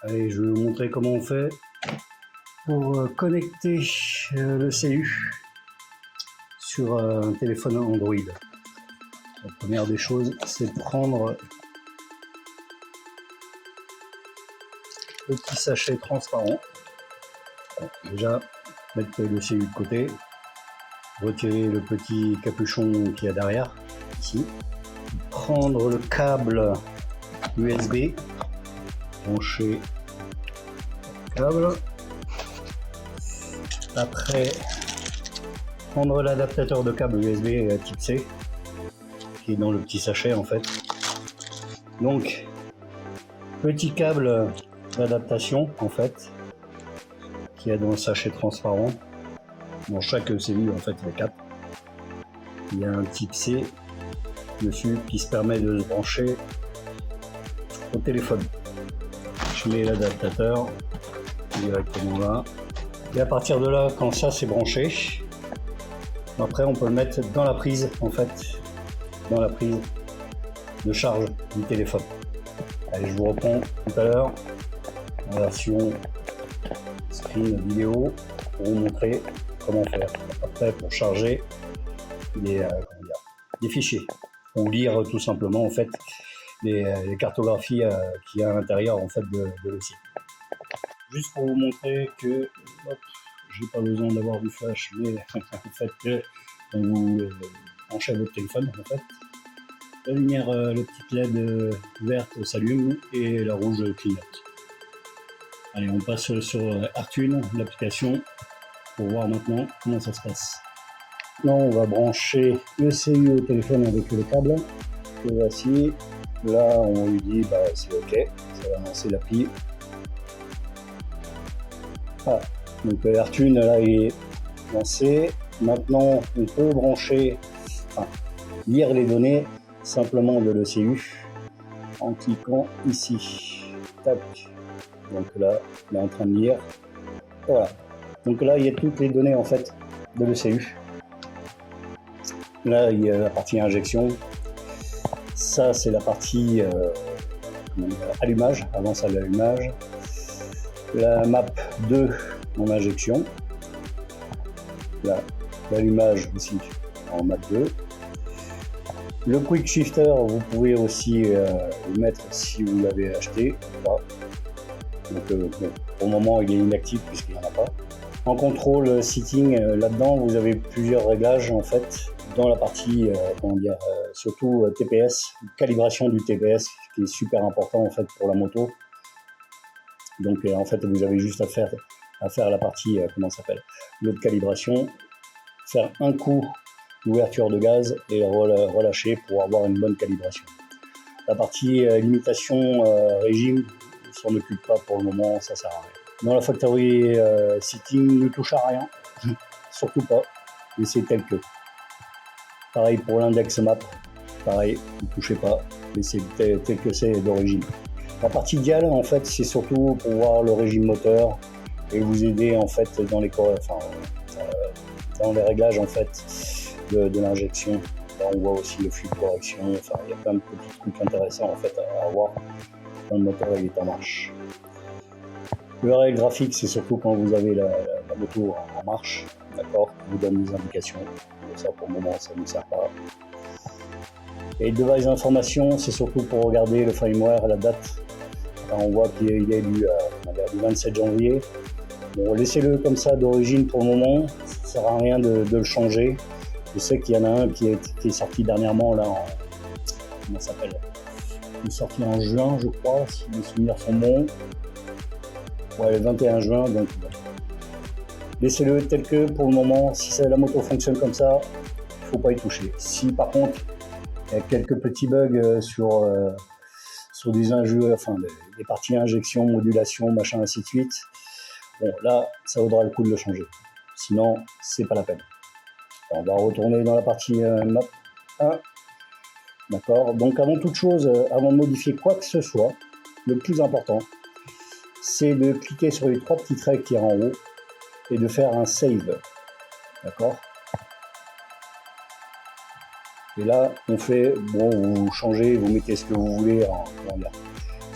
Allez, je vais vous montrer comment on fait pour connecter le CU sur un téléphone Android. La première des choses, c'est de prendre le petit sachet transparent. Bon, déjà, mettre le CU de côté, retirer le petit capuchon qu'il y a derrière, ici, prendre le câble USB, brancher le câble, après prendre l'adaptateur de câble USB type C, qui est dans le petit sachet en fait. Donc, petit câble d'adaptation en fait, qui est dans le sachet transparent. Dans chaque CU en fait il y a 4. Il y a un type C dessus qui se permet de se brancher au téléphone. Je mets l'adaptateur directement là. Et à partir de là, quand ça c'est branché, après on peut le mettre dans la prise en fait, dans la prise de charge du téléphone. Allez, je vous reprends tout à l'heure en version screen vidéo pour vous montrer comment faire. Après, pour charger des fichiers ou lire tout simplement en fait les cartographies qu'il y a à l'intérieur en fait de le site. Juste pour vous montrer que j'ai pas besoin d'avoir du flash, mais en fait quand vous branchez votre téléphone en fait, la lumière, le petit LED verte s'allume et la rouge clignote. Allez, on passe sur Artune, l'application, pour voir maintenant comment ça se passe. Maintenant, on va brancher le CU au téléphone avec le câble. Le voici. Là, on lui dit c'est OK, ça va lancer l'appli. Ah, donc Artune, là, il est lancé. Maintenant, on peut brancher, lire les données simplement de l'ECU en cliquant ici. Tac. Donc là, il est en train de lire. Voilà. Donc là, il y a toutes les données en fait de l'ECU. Là, il y a la partie injection. Ça, c'est la partie allumage. Avant ça, l'allumage. La map 2 en injection. Là, l'allumage aussi en map 2. Le Quick Shifter, vous pouvez aussi le mettre si vous l'avez acheté. Donc, bon, pour le moment, il est inactif puisqu'il n'y en a pas. En contrôle setting, là-dedans, vous avez plusieurs réglages en fait dans la partie, surtout TPS, calibration du TPS, qui est super important en fait pour la moto. Donc, en fait, vous avez juste à faire la partie, l'autre calibration, faire un coup d'ouverture de gaz et relâcher pour avoir une bonne calibration. La partie limitation régime, on s'en occupe pas pour le moment, ça sert à rien. Dans la factory setting, ne touche à rien, surtout pas, laissez tel que. Pareil pour l'index map, pareil, ne touchez pas, laissez tel que c'est d'origine. La partie dial, en fait, c'est surtout pour voir le régime moteur et vous aider en fait dans les réglages en fait de l'injection. Là, on voit aussi le flux de correction. Enfin, il y a plein de petits trucs intéressants en fait à voir quand le moteur est en marche. Le réel graphique, c'est surtout quand vous avez la moto en marche, d'accord, qui vous donne des indications. Mais ça, pour le moment, ça ne nous sert pas. Et le device d'information, c'est surtout pour regarder le firmware, la date. Là, on voit qu'il est du 27 janvier. Bon, laissez-le comme ça d'origine pour le moment. Ça ne sert à rien de le changer. Je sais qu'il y en a un qui est sorti dernièrement, là, comment ça s'appelle ? Il est sorti en juin, je crois, si mes souvenirs sont bons. Ouais, le 21 juin, donc laissez-le tel que pour le moment. Si la moto fonctionne comme ça, il ne faut pas y toucher. Si par contre, il y a quelques petits bugs sur des injeux, des parties injection, modulation, machin, ainsi de suite, bon, là, ça vaudra le coup de le changer. Sinon, c'est pas la peine. On va retourner dans la partie map 1. D'accord. Donc avant toute chose, avant de modifier quoi que ce soit, le plus important, c'est de cliquer sur les 3 petits traits qui sont en haut et de faire un save. D'accord. Et là, on fait, bon, vous changez, vous mettez ce que vous voulez,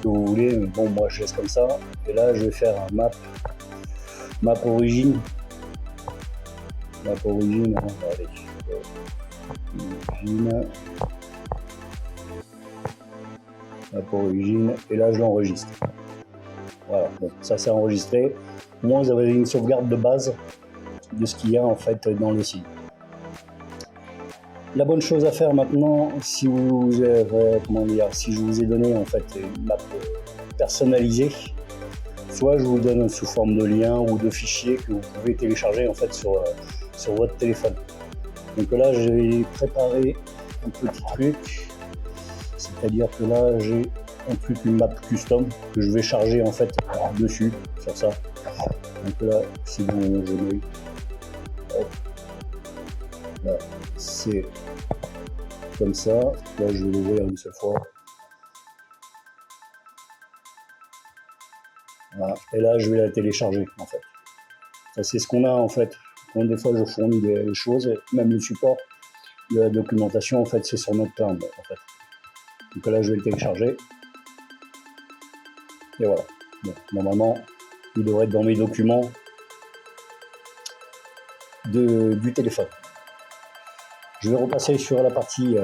que vous voulez, mais bon, moi je laisse comme ça. Et là, je vais faire un map origine. Map origine, hein, allez. Origine. Map origine. Et là, je l'enregistre. Voilà, bon, ça c'est enregistré. Au moins, vous avez une sauvegarde de base de ce qu'il y a en fait dans le site. La bonne chose à faire maintenant, si vous avez, si je vous ai donné en fait une map personnalisée, soit je vous donne sous forme de lien ou de fichier que vous pouvez télécharger en fait sur votre téléphone. Donc là, j'ai préparé un petit truc, c'est-à-dire que là, j'ai un truc, une map custom que je vais charger en fait dessus, sur ça. Donc là, c'est bon, je mets. Là, c'est comme ça. Là, je vais l'ouvrir une seule fois. Voilà. Et là, je vais la télécharger en fait. Ça, c'est ce qu'on a en fait. Quand des fois, je fournis des choses, même le support de la documentation en fait, c'est sur notre cloud en fait. Donc là, je vais le télécharger. Et voilà. Bon, normalement, il devrait être dans mes documents du téléphone. Je vais repasser sur la partie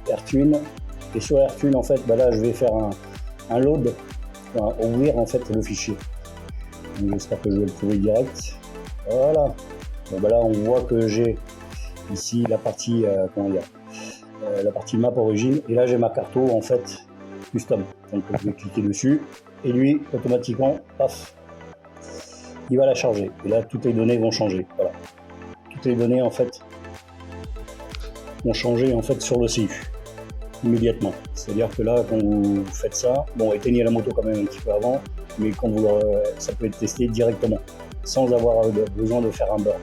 AirTune. Et sur AirTune, en fait, bah là, je vais faire un load, ouvrir en fait le fichier. J'espère que je vais le trouver direct. Voilà. Bon, bah là, on voit que j'ai ici la partie la partie map origine. Et là, j'ai ma carte en fait custom. Donc, je vais cliquer dessus et lui, automatiquement, paf, il va la charger. Et là, toutes les données vont changer. Voilà. Toutes les données en fait vont changer en fait sur le CU immédiatement. C'est-à-dire que là, quand vous faites ça, bon, éteignez la moto quand même un petit peu avant, mais quand vous, ça peut être testé directement, sans avoir besoin de faire un burn.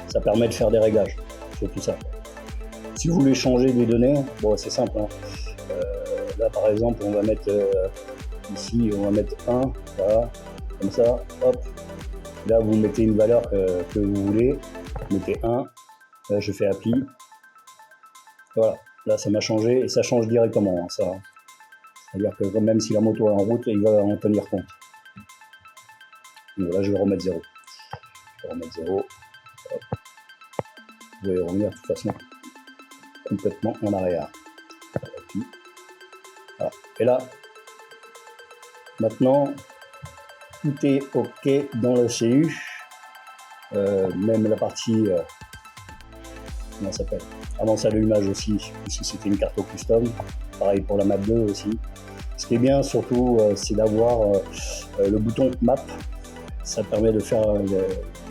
Ça permet de faire des réglages sur tout ça. Si vous voulez changer des données, bon, c'est simple. Hein. Là, par exemple, on va mettre ici, on va mettre 1, voilà, comme ça, hop. Là, vous mettez une valeur que vous voulez, vous mettez 1, là, je fais appli. Voilà, là, ça m'a changé et ça change directement, hein, ça. C'est-à-dire que même si la moto est en route, il va en tenir compte. Donc là, je vais remettre 0. Je vais remettre 0. Hop. Vous allez revenir de toute façon complètement en arrière. Voilà. Et là, maintenant, tout est OK dans le CU. Même la partie, comment ça s'appelle, avance à l'allumage aussi, si c'était une carte custom. Pareil pour la map 2 aussi. Ce qui est bien surtout, c'est d'avoir le bouton map. Ça permet de faire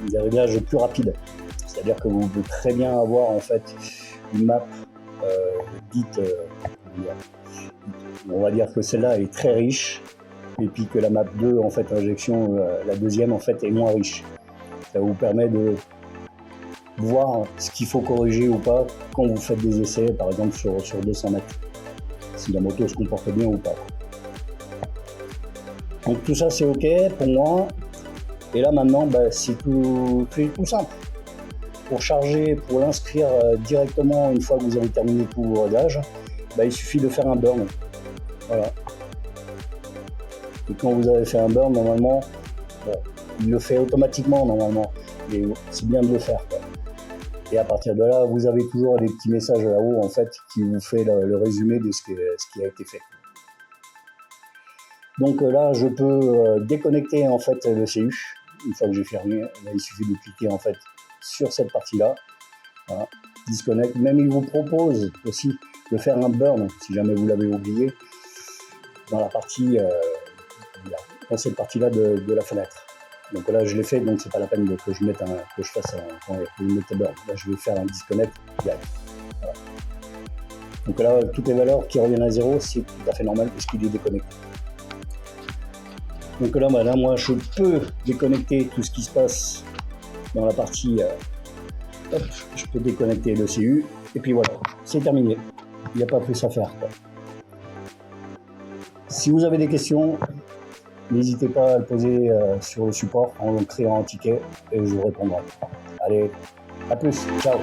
des réglages plus rapides. C'est-à-dire que vous pouvez très bien avoir en fait une map dite, on va dire que celle-là est très riche, et puis que la map 2 en fait injection, la deuxième en fait est moins riche. Ça vous permet de voir ce qu'il faut corriger ou pas quand vous faites des essais, par exemple sur 200 mètres, si la moto se comporte bien ou pas. Donc tout ça c'est OK pour moi. Et là maintenant, bah, c'est tout simple. Pour charger, pour l'inscrire directement une fois que vous avez terminé tous vos réglages, bah, il suffit de faire un burn. Voilà. Et quand vous avez fait un burn, normalement, bon, il le fait automatiquement normalement. Mais c'est bien de le faire, quoi. Et à partir de là, vous avez toujours des petits messages là-haut en fait qui vous fait le résumé de ce qui a été fait. Donc là, je peux déconnecter en fait le CU. Une fois que j'ai fermé, là, il suffit de cliquer en fait sur cette partie-là. Voilà. Disconnect. Même il vous propose aussi de faire un burn si jamais vous l'avez oublié dans la partie, dans cette partie-là de la fenêtre. Donc là, je l'ai fait, donc c'est pas la peine que je fasse un burn. Là, je vais faire un disconnect direct. Voilà. Donc là, toutes les valeurs qui reviennent à 0, c'est tout à fait normal puisqu'il est déconnecté. Donc là, voilà, moi, je peux déconnecter tout ce qui se passe dans la partie. Hop, je peux déconnecter le CU. Et puis voilà, c'est terminé. Il n'y a pas plus à faire, quoi. Si vous avez des questions, n'hésitez pas à le poser sur le support en créant un ticket et je vous répondrai. Allez, à plus, ciao.